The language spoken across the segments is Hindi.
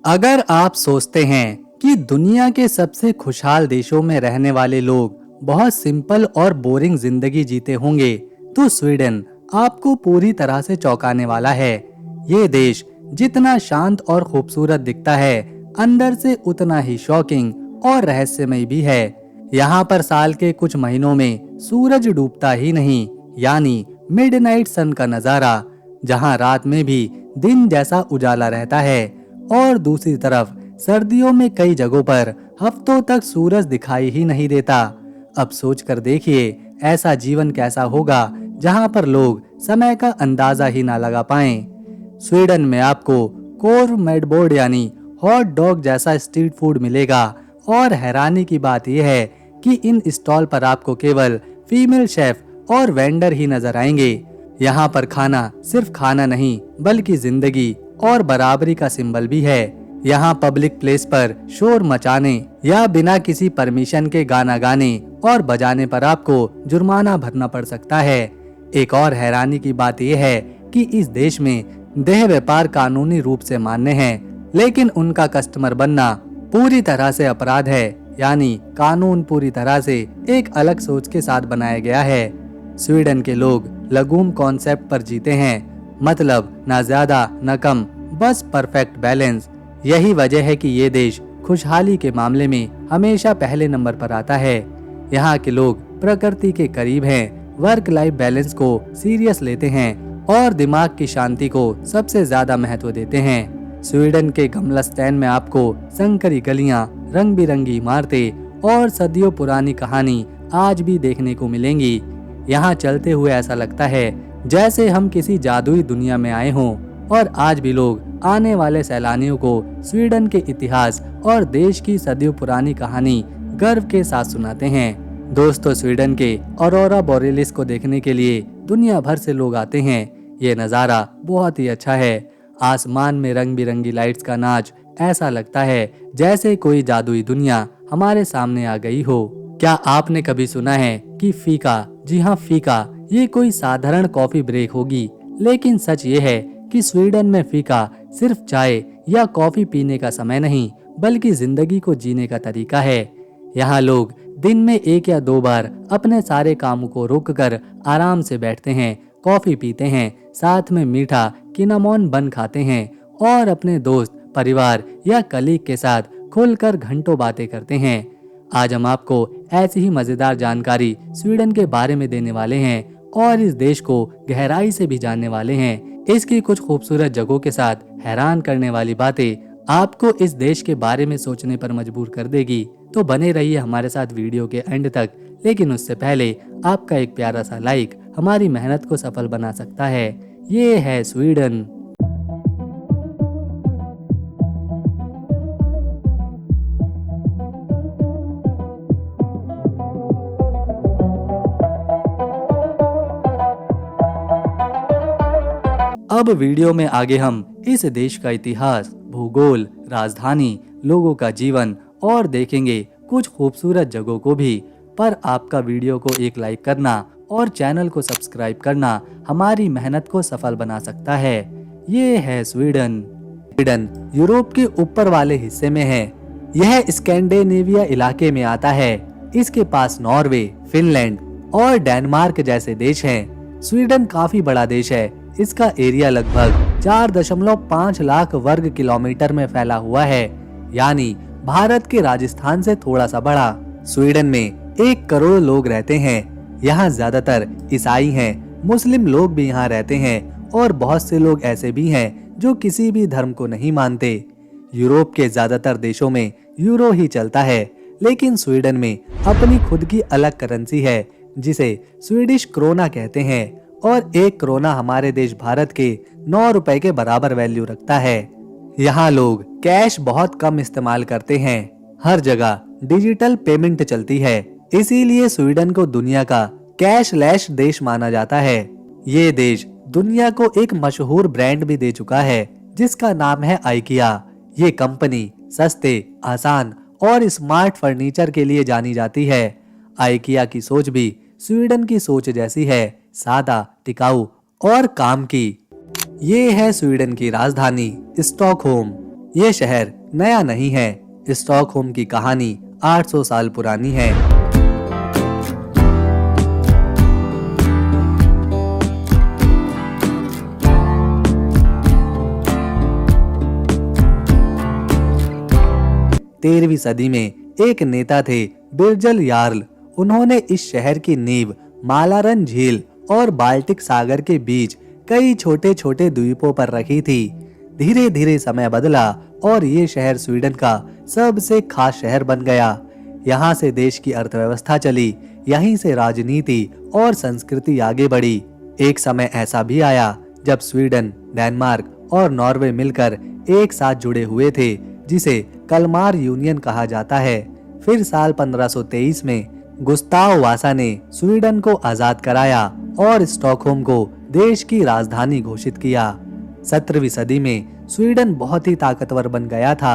अगर आप सोचते हैं कि दुनिया के सबसे खुशहाल देशों में रहने वाले लोग बहुत सिंपल और बोरिंग जिंदगी जीते होंगे, तो स्वीडन आपको पूरी तरह से चौंकाने वाला है। ये देश जितना शांत और खूबसूरत दिखता है, अंदर से उतना ही शॉकिंग और रहस्यमय भी है। यहाँ पर साल के कुछ महीनों में सूरज डूबता ही नहीं, यानी मिडनाइट सन का नजारा, जहाँ रात में भी दिन जैसा उजाला रहता है। और दूसरी तरफ सर्दियों में कई जगहों पर हफ्तों तक सूरज दिखाई ही नहीं देता। अब सोच कर देखिए, ऐसा जीवन कैसा होगा जहां पर लोग समय का अंदाजा ही ना लगा पाएं। स्वीडन में आपको कोरमेडबोर्ड यानी हॉट डॉग जैसा स्ट्रीट फूड मिलेगा, और हैरानी की बात यह है कि इन स्टॉल पर आपको केवल फीमेल शेफ और वेंडर ही नजर आएंगे। यहाँ पर खाना सिर्फ खाना नहीं, बल्कि जिंदगी और बराबरी का सिंबल भी है। यहाँ पब्लिक प्लेस पर शोर मचाने या बिना किसी परमिशन के गाना गाने और बजाने पर आपको जुर्माना भरना पड़ सकता है। एक और हैरानी की बात यह है कि इस देश में देह व्यापार कानूनी रूप से मान्य है, लेकिन उनका कस्टमर बनना पूरी तरह से अपराध है। यानी कानून पूरी तरह से एक अलग सोच के साथ बनाया गया है। स्वीडन के लोग लगूम कॉन्सेप्ट पर जीते हैं, मतलब ना ज्यादा न कम, बस परफेक्ट बैलेंस। यही वजह है कि ये देश खुशहाली के मामले में हमेशा पहले नंबर पर आता है। यहाँ के लोग प्रकृति के करीब हैं, वर्क लाइफ बैलेंस को सीरियस लेते हैं और दिमाग की शांति को सबसे ज्यादा महत्व देते हैं। स्वीडन के गमलस्टैन में आपको संकरी गलियां, रंग बिरंगी इमारतें और सदियों पुरानी कहानी आज भी देखने को मिलेंगी। यहाँ चलते हुए ऐसा लगता है जैसे हम किसी जादुई दुनिया में आए हों, और आज भी लोग आने वाले सैलानियों को स्वीडन के इतिहास और देश की सदियों पुरानी कहानी गर्व के साथ सुनाते हैं। दोस्तों, स्वीडन के ऑरोरा बोरेलिस को देखने के लिए दुनिया भर से लोग आते हैं। ये नज़ारा बहुत ही अच्छा है। आसमान में रंग बिरंगी लाइट्स का नाच, ऐसा लगता है जैसे कोई जादुई दुनिया हमारे सामने आ गई हो। क्या आपने कभी सुना है कि फीका, जी हाँ फीका, ये कोई साधारण कॉफी ब्रेक होगी? लेकिन सच ये है कि स्वीडन में फीका सिर्फ चाय या कॉफी पीने का समय नहीं, बल्कि जिंदगी को जीने का तरीका है। यहाँ लोग दिन में 1 या 2 बार अपने सारे कामों को रोककर आराम से बैठते हैं, कॉफी पीते हैं, साथ में मीठा किनामोन बन खाते हैं और अपने दोस्त, परिवार या कलीग के साथ खुलकर घंटों बातें करते हैं। आज हम आपको ऐसी ही मजेदार जानकारी स्वीडन के बारे में देने वाले हैं और इस देश को गहराई से भी जानने वाले हैं। इसकी कुछ खूबसूरत जगहों के साथ हैरान करने वाली बातें आपको इस देश के बारे में सोचने पर मजबूर कर देगी। तो बने रहिए हमारे साथ वीडियो के एंड तक। लेकिन उससे पहले आपका एक प्यारा सा लाइक हमारी मेहनत को सफल बना सकता है। ये है स्वीडन। अब वीडियो में आगे हम इस देश का इतिहास, भूगोल, राजधानी, लोगों का जीवन और देखेंगे कुछ खूबसूरत जगहों को भी। पर आपका वीडियो को एक लाइक करना और चैनल को सब्सक्राइब करना हमारी मेहनत को सफल बना सकता है। ये है स्वीडन। स्वीडन यूरोप के ऊपर वाले हिस्से में है। यह स्कैंडिनेविया इलाके में आता है। इसके पास नॉर्वे, फिनलैंड और डेनमार्क जैसे देश हैं। स्वीडन काफी बड़ा देश है। इसका एरिया लगभग 4.5 लाख वर्ग किलोमीटर में फैला हुआ है, यानी भारत के राजस्थान से थोड़ा सा बड़ा। स्वीडन में 1 करोड़ लोग रहते हैं। यहाँ ज्यादातर ईसाई हैं, मुस्लिम लोग भी यहाँ रहते हैं और बहुत से लोग ऐसे भी हैं जो किसी भी धर्म को नहीं मानते। यूरोप के ज्यादातर देशों में यूरो ही चलता है, लेकिन स्वीडन में अपनी खुद की अलग करेंसी है, जिसे स्वीडिश क्रोना कहते हैं, और 1 क्रोना हमारे देश भारत के 9 रुपए के बराबर वैल्यू रखता है। यहाँ लोग कैश बहुत कम इस्तेमाल करते हैं। हर जगह डिजिटल पेमेंट चलती है, इसीलिए स्वीडन को दुनिया का कैशलेस देश माना जाता है। ये देश दुनिया को एक मशहूर ब्रांड भी दे चुका है, जिसका नाम है आइकिया। ये कंपनी सस्ते, आसान और स्मार्ट फर्नीचर के लिए जानी जाती है। आइकिया की सोच भी स्वीडन की सोच जैसी है, सादा, टिकाऊ और काम की। ये है स्वीडन की राजधानी स्टॉकहोम। ये शहर नया नहीं है। स्टॉकहोम की कहानी 800 साल पुरानी है। तेरहवीं सदी में एक नेता थे बिरजल यार्ल। उन्होंने इस शहर की नींव मालारन झील और बाल्टिक सागर के बीच कई छोटे छोटे द्वीपों पर रखी थी। धीरे धीरे समय बदला और ये शहर स्वीडन का सबसे खास शहर बन गया। यहाँ से देश की अर्थव्यवस्था चली, यहीं से राजनीति और संस्कृति आगे बढ़ी। एक समय ऐसा भी आया जब स्वीडन, डेनमार्क और नॉर्वे मिलकर एक साथ जुड़े हुए थे, जिसे कलमार यूनियन कहा जाता है। फिर साल 1523 में गुस्ताव वासा ने स्वीडन को आजाद कराया और स्टॉकहोम को देश की राजधानी घोषित किया। 17वीं सदी में स्वीडन बहुत ही ताकतवर बन गया था।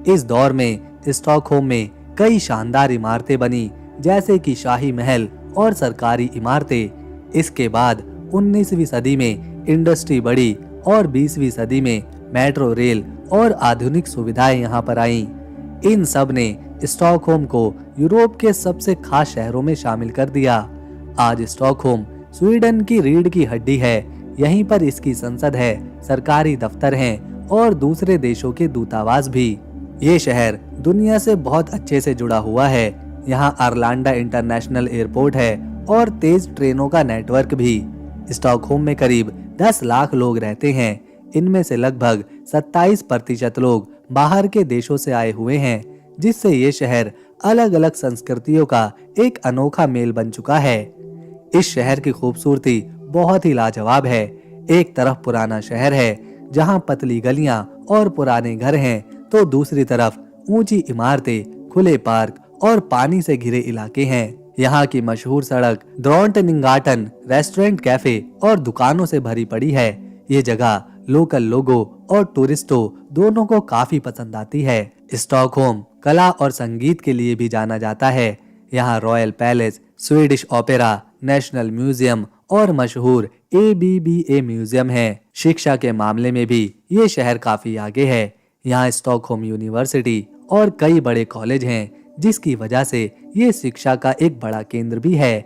इस दौर में स्टॉकहोम में कई शानदार इमारतें बनी, जैसे कि शाही महल और सरकारी इमारतें। इसके बाद 19वीं सदी में इंडस्ट्री बढ़ी और 20वीं सदी में मेट्रो रेल और आधुनिक सुविधाएं यहाँ पर आईं। इन सब ने स्टॉकहोम को यूरोप के सबसे खास शहरों में शामिल कर दिया। आज स्टॉकहोम स्वीडन की रीढ़ की हड्डी है। यहीं पर इसकी संसद है, सरकारी दफ्तर हैं और दूसरे देशों के दूतावास भी। ये शहर दुनिया से बहुत अच्छे से जुड़ा हुआ है। यहाँ अरलांडा इंटरनेशनल एयरपोर्ट है और तेज ट्रेनों का नेटवर्क भी। स्टॉकहोम में करीब 10 लाख लोग रहते हैं। इनमें से लगभग 27% लोग बाहर के देशों से आए हुए हैं, जिससे ये शहर अलग अलग संस्कृतियों का एक अनोखा मेल बन चुका है। इस शहर की खूबसूरती बहुत ही लाजवाब है। एक तरफ पुराना शहर है जहां पतली गलियां और पुराने घर हैं, तो दूसरी तरफ ऊंची इमारतें, खुले पार्क और पानी से घिरे इलाके हैं। यहाँ की मशहूर सड़क ड्रोंटनिंगाटन रेस्टोरेंट, कैफे और दुकानों से भरी पड़ी है। ये जगह लोकल लोगों और टूरिस्टों दोनों को काफी पसंद आती है। स्टॉकहोम कला और संगीत के लिए भी जाना जाता है। यहाँ royal palace, Swedish opera, national museum और मशहूर ABBA म्यूजियम है। शिक्षा के मामले में भी ये शहर काफी आगे है। यहाँ स्टॉकहोम यूनिवर्सिटी और कई बड़े कॉलेज हैं, जिसकी वजह से ये शिक्षा का एक बड़ा केंद्र भी है।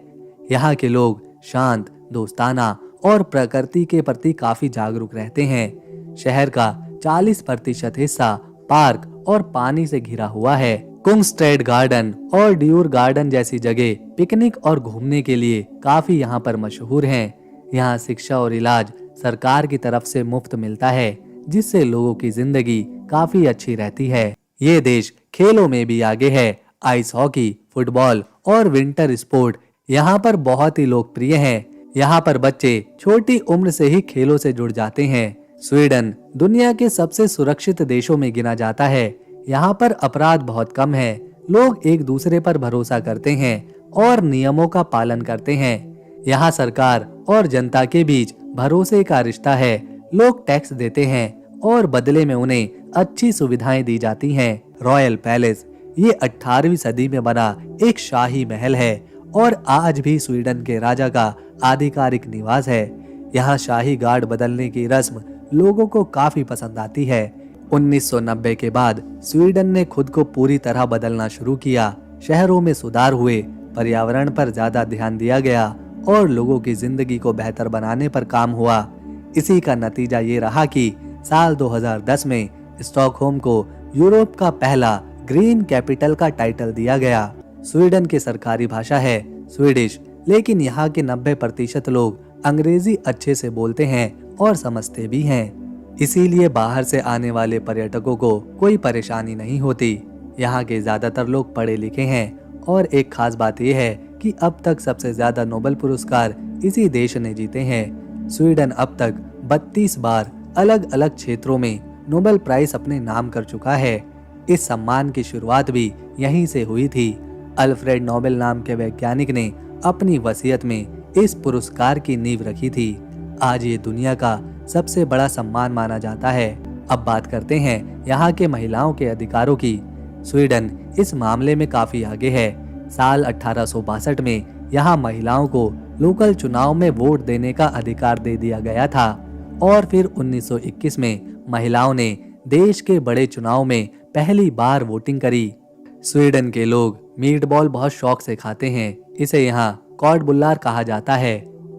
यहाँ के लोग शांत, दोस्ताना और प्रकृति के प्रति काफी जागरूक रहते हैं। शहर का 40% हिस्सा पार्क और पानी से घिरा हुआ है। कुंगस्ट्रेड गार्डन और ड्यूर गार्डन जैसी जगह पिकनिक और घूमने के लिए काफी यहाँ पर मशहूर हैं। यहाँ शिक्षा और इलाज सरकार की तरफ से मुफ्त मिलता है, जिससे लोगों की जिंदगी काफी अच्छी रहती है। ये देश खेलों में भी आगे है। आइस हॉकी, फुटबॉल और विंटर स्पोर्ट यहाँ पर बहुत ही लोकप्रिय हैं। यहाँ पर बच्चे छोटी उम्र से ही खेलों से जुड़ जाते हैं। स्वीडन दुनिया के सबसे सुरक्षित देशों में गिना जाता है। यहाँ पर अपराध बहुत कम है। लोग एक दूसरे पर भरोसा करते हैं और नियमों का पालन करते हैं। यहाँ सरकार और जनता के बीच भरोसे का रिश्ता है। लोग टैक्स देते हैं और बदले में उन्हें अच्छी सुविधाएं दी जाती हैं। रॉयल पैलेस ये 18वीं सदी में बना एक शाही महल है और आज भी स्वीडन के राजा का आधिकारिक निवास है। यहाँ शाही गार्ड बदलने की रस्म लोगों को काफी पसंद आती है। 1990 के बाद स्वीडन ने खुद को पूरी तरह बदलना शुरू किया। शहरों में सुधार हुए, पर्यावरण पर ज्यादा ध्यान दिया गया और लोगों की जिंदगी को बेहतर बनाने पर काम हुआ। इसी का नतीजा ये रहा कि साल 2010 में स्टॉकहोम को यूरोप का पहला ग्रीन कैपिटल का टाइटल दिया गया। स्वीडन की सरकारी भाषा है स्वीडिश, लेकिन यहाँ के 90% लोग अंग्रेजी अच्छे से बोलते हैं और समझते भी हैं। इसीलिए बाहर से आने वाले पर्यटकों को कोई परेशानी नहीं होती। यहाँ के ज्यादातर लोग पढ़े लिखे हैं और एक खास बात यह है कि अब तक सबसे ज्यादा नोबेल पुरस्कार इसी देश ने जीते हैं। स्वीडन अब तक 32 बार अलग अलग क्षेत्रों में नोबेल प्राइज अपने नाम कर चुका है। इस सम्मान की शुरुआत भी यहीं से हुई थी। अल्फ्रेड नोबेल नाम के वैज्ञानिक ने अपनी वसीयत में इस पुरस्कार की नींव रखी थी। आज ये दुनिया का सबसे बड़ा सम्मान माना जाता है। अब बात करते हैं यहाँ के महिलाओं के अधिकारों की। स्वीडन इस मामले में काफी आगे है। साल 1862 में यहाँ महिलाओं को लोकल चुनाव में वोट देने का अधिकार दे दिया गया था और फिर 1921 में महिलाओं ने देश के बड़े चुनाव में पहली बार वोटिंग करी। स्वीडन के लोग मीटबॉल बहुत शौक से खाते हैं। इसे यहाँ कॉड बुल्लार कहा जाता है।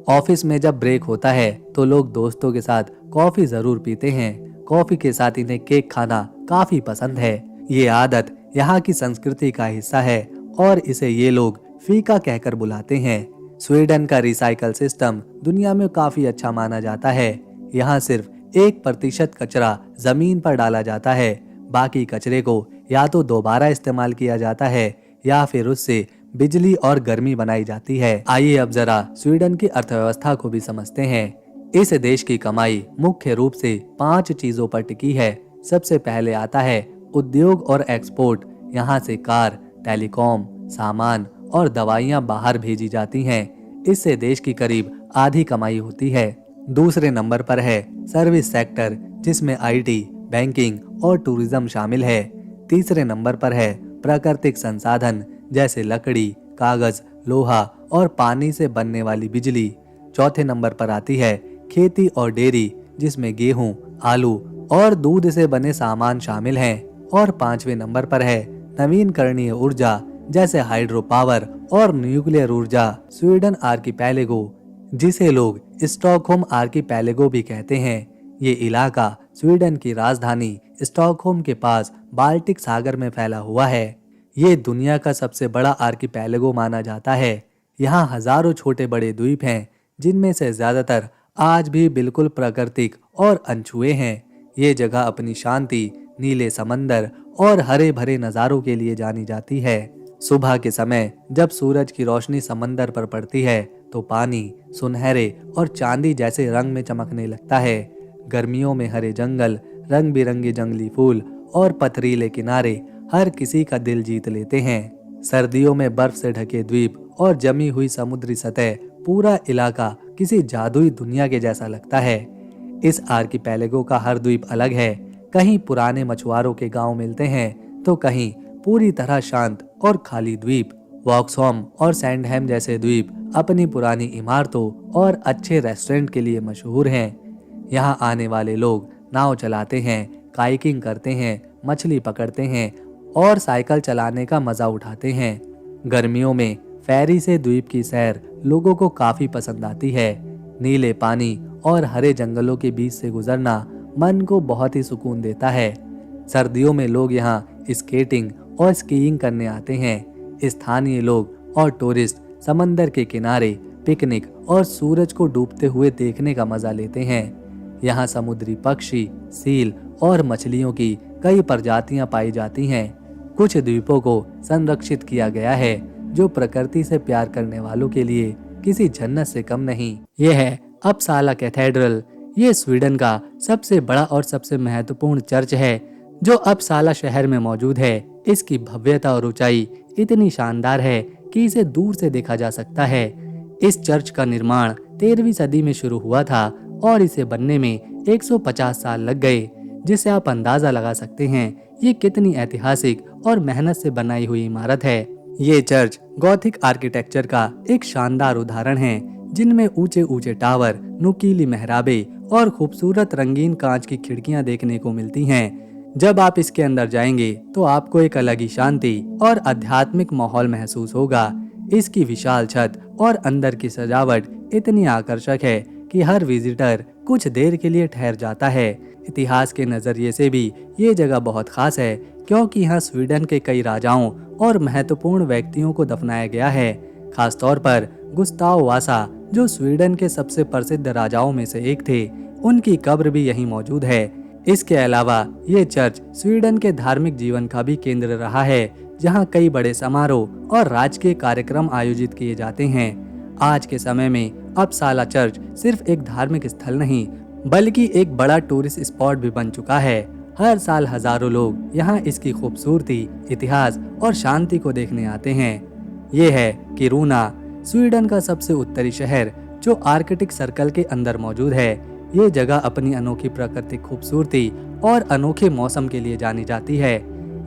ऑफिस में जब ब्रेक होता है तो लोग दोस्तों के साथ कॉफी जरूर पीते हैं। कॉफी के साथ इन्हें केक खाना काफी पसंद है। ये आदत यहाँ की संस्कृति का हिस्सा है और इसे ये लोग फीका कहकर बुलाते हैं। स्वीडन का रिसाइकल सिस्टम दुनिया में काफी अच्छा माना जाता है। यहाँ सिर्फ 1% कचरा जमीन पर डाला जाता है। बाकी कचरे को या तो दोबारा इस्तेमाल किया जाता है या फिर उससे बिजली और गर्मी बनाई जाती है। आइए अब जरा स्वीडन की अर्थव्यवस्था को भी समझते हैं। इस देश की कमाई मुख्य रूप से 5 चीजों पर टिकी है। सबसे पहले आता है उद्योग और एक्सपोर्ट। यहाँ से कार, टेलीकॉम, सामान और दवाइयाँ बाहर भेजी जाती हैं। इससे देश की करीब आधी कमाई होती है। दूसरे नंबर पर है सर्विस सेक्टर, जिसमें आईटी, बैंकिंग और टूरिज्म शामिल है। तीसरे नंबर पर है प्राकृतिक संसाधन, जैसे लकड़ी, कागज, लोहा और पानी से बनने वाली बिजली। चौथे नंबर पर आती है खेती और डेयरी, जिसमें गेहूं, आलू और दूध से बने सामान शामिल हैं। और पांचवें नंबर पर है नवीनकरणीय ऊर्जा, जैसे हाइड्रो पावर और न्यूक्लियर ऊर्जा। स्वीडन आर्किपेलागो, जिसे लोग स्टॉकहोम आर्किपेलागो भी कहते हैं, ये इलाका स्वीडन की राजधानी स्टॉकहोम के पास बाल्टिक सागर में फैला हुआ है। ये दुनिया का सबसे बड़ा आर्किपेलागो माना जाता है। यहाँ हजारों छोटे बड़े द्वीप हैं, जिनमें से ज्यादातर आज भी बिल्कुल प्राकृतिक और अनछुए हैं। ये जगह अपनी शांति, नीले समंदर और हरे भरे नज़ारों के लिए जानी जाती है। सुबह के समय जब सूरज की रोशनी समंदर पर पड़ती है तो पानी सुनहरे और चांदी जैसे रंग में चमकने लगता है। गर्मियों में हरे जंगल, रंग बिरंगे जंगली फूल और पथरीले किनारे हर किसी का दिल जीत लेते हैं। सर्दियों में बर्फ से ढके द्वीप और जमी हुई समुद्री सतह, पूरा इलाका किसी जादुई दुनिया के जैसा लगता है। इस आर्किपेलागो का हर द्वीप अलग है। कहीं पुराने मछुआरों के गांव मिलते हैं तो कहीं पूरी तरह शांत और खाली द्वीप। वॉक्सहॉम और सैंडहैम जैसे द्वीप अपनी पुरानी इमारतों और अच्छे रेस्टोरेंट के लिए मशहूर हैं। यहाँ आने वाले लोग नाव चलाते हैं, काइकिंग करते हैं, मछली पकड़ते हैं और साइकिल चलाने का मजा उठाते हैं। गर्मियों में फेरी से द्वीप की सैर लोगों को काफी पसंद आती है। नीले पानी और हरे जंगलों के बीच से गुजरना मन को बहुत ही सुकून देता है। सर्दियों में लोग यहाँ स्केटिंग और स्कीइंग करने आते हैं। स्थानीय लोग और टूरिस्ट समंदर के किनारे पिकनिक और सूरज को डूबते हुए देखने का मजा लेते हैं। यहाँ समुद्री पक्षी, सील और मछलियों की कई प्रजातियां पाई जाती हैं। कुछ द्वीपों को संरक्षित किया गया है, जो प्रकृति से प्यार करने वालों के लिए किसी जन्नत से कम नहीं। ये है अपसाला कैथेड्रल। ये स्वीडन का सबसे बड़ा और सबसे महत्वपूर्ण चर्च है, जो अपसाला शहर में मौजूद है। इसकी भव्यता और ऊंचाई इतनी शानदार है कि इसे दूर से देखा जा सकता है। इस चर्च का निर्माण 13वीं सदी में शुरू हुआ था और इसे बनने में 150 साल लग गए, जिससे आप अंदाजा लगा सकते हैं ये कितनी ऐतिहासिक और मेहनत से बनाई हुई इमारत है। ये चर्च गॉथिक आर्किटेक्चर का एक शानदार उदाहरण है, जिनमें ऊंचे ऊंचे टावर, नुकीली मेहराबे और खूबसूरत रंगीन कांच की खिड़कियां देखने को मिलती हैं। जब आप इसके अंदर जाएंगे तो आपको एक अलग ही शांति और आध्यात्मिक माहौल महसूस होगा। इसकी विशाल छत और अंदर की सजावट इतनी आकर्षक है कि हर विजिटर कुछ देर के लिए ठहर जाता है। इतिहास के नजरिए से भी ये जगह बहुत खास है, क्योंकि यहाँ स्वीडन के कई राजाओं और महत्वपूर्ण व्यक्तियों को दफनाया गया है। खासतौर पर गुस्ताव वासा, जो स्वीडन के सबसे प्रसिद्ध राजाओं में से एक थे, उनकी कब्र भी यहीं मौजूद है। इसके अलावा ये चर्च स्वीडन के धार्मिक जीवन का भी केंद्र रहा है, जहाँ कई बड़े समारोह और राजकीय कार्यक्रम आयोजित किए जाते हैं। आज के समय में अपसाला चर्च सिर्फ एक धार्मिक स्थल नहीं, बल्कि एक बड़ा टूरिस्ट स्पॉट भी बन चुका है। हर साल हजारों लोग यहाँ इसकी खूबसूरती, इतिहास और शांति को देखने आते हैं। ये है किरूना, स्वीडन का सबसे उत्तरी शहर, जो आर्कटिक सर्कल के अंदर मौजूद है। ये जगह अपनी अनोखी प्राकृतिक खूबसूरती और अनोखे मौसम के लिए जानी जाती है।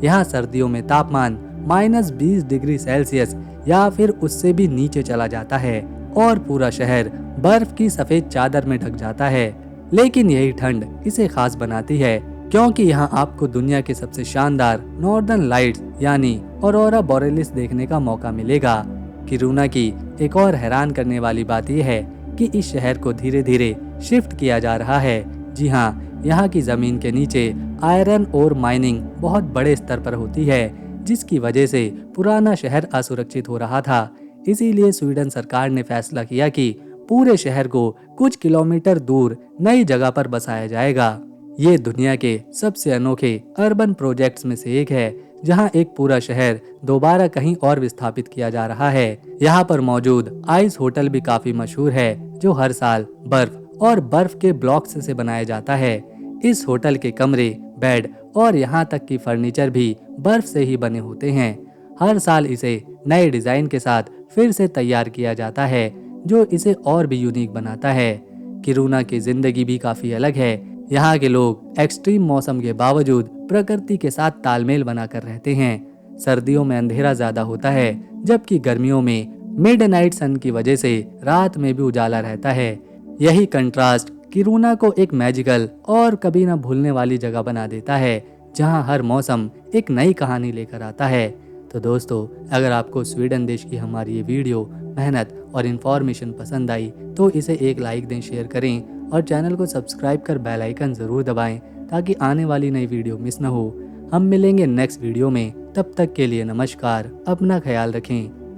यहाँ सर्दियों में तापमान -20 डिग्री सेल्सियस या फिर उससे भी नीचे चला जाता है और पूरा शहर बर्फ की सफेद चादर में ढक जाता है। लेकिन यही ठंड इसे खास बनाती है, क्योंकि यहाँ आपको दुनिया के सबसे शानदार नॉर्दर्न लाइट्स यानी ऑरोरा बोरेलिस देखने का मौका मिलेगा। किरूना की एक और हैरान करने वाली बात यह है कि इस शहर को धीरे धीरे शिफ्ट किया जा रहा है। जी हाँ, यहाँ की जमीन के नीचे आयरन और माइनिंग बहुत बड़े स्तर पर होती है, जिसकी वजह से पुराना शहर असुरक्षित हो रहा था। इसीलिए स्वीडन सरकार ने फैसला किया कि पूरे शहर को कुछ किलोमीटर दूर नई जगह पर बसाया जाएगा। ये दुनिया के सबसे अनोखे अर्बन प्रोजेक्ट्स में से एक है, जहां एक पूरा शहर दोबारा कहीं और विस्थापित किया जा रहा है। यहाँ पर मौजूद आइस होटल भी काफी मशहूर है, जो हर साल बर्फ और बर्फ के ब्लॉक्स से बनाया जाता है। इस होटल के कमरे, बेड और यहाँ तक कि फर्नीचर भी बर्फ से ही बने होते हैं। हर साल इसे नए डिजाइन के साथ फिर से तैयार किया जाता है, जो इसे और भी यूनिक बनाता है। किरूना की जिंदगी भी काफी अलग है। यहाँ के लोग एक्सट्रीम मौसम के बावजूद प्रकृति के साथ तालमेल बनाकर रहते हैं। सर्दियों में अंधेरा ज्यादा होता है, जबकि गर्मियों में मिडनाइट सन की वजह से रात में भी उजाला रहता है। यही कंट्रास्ट किरूना को एक मैजिकल और कभी न भूलने वाली जगह बना देता है, जहाँ हर मौसम एक नई कहानी लेकर आता है। तो दोस्तों, अगर आपको स्वीडन देश की हमारी ये वीडियो, मेहनत और इन्फॉर्मेशन पसंद आई तो इसे एक लाइक दें, शेयर करें और चैनल को सब्सक्राइब कर बेल आइकन ज़रूर दबाएं, ताकि आने वाली नई वीडियो मिस न हो। हम मिलेंगे नेक्स्ट वीडियो में, तब तक के लिए नमस्कार, अपना ख्याल रखें।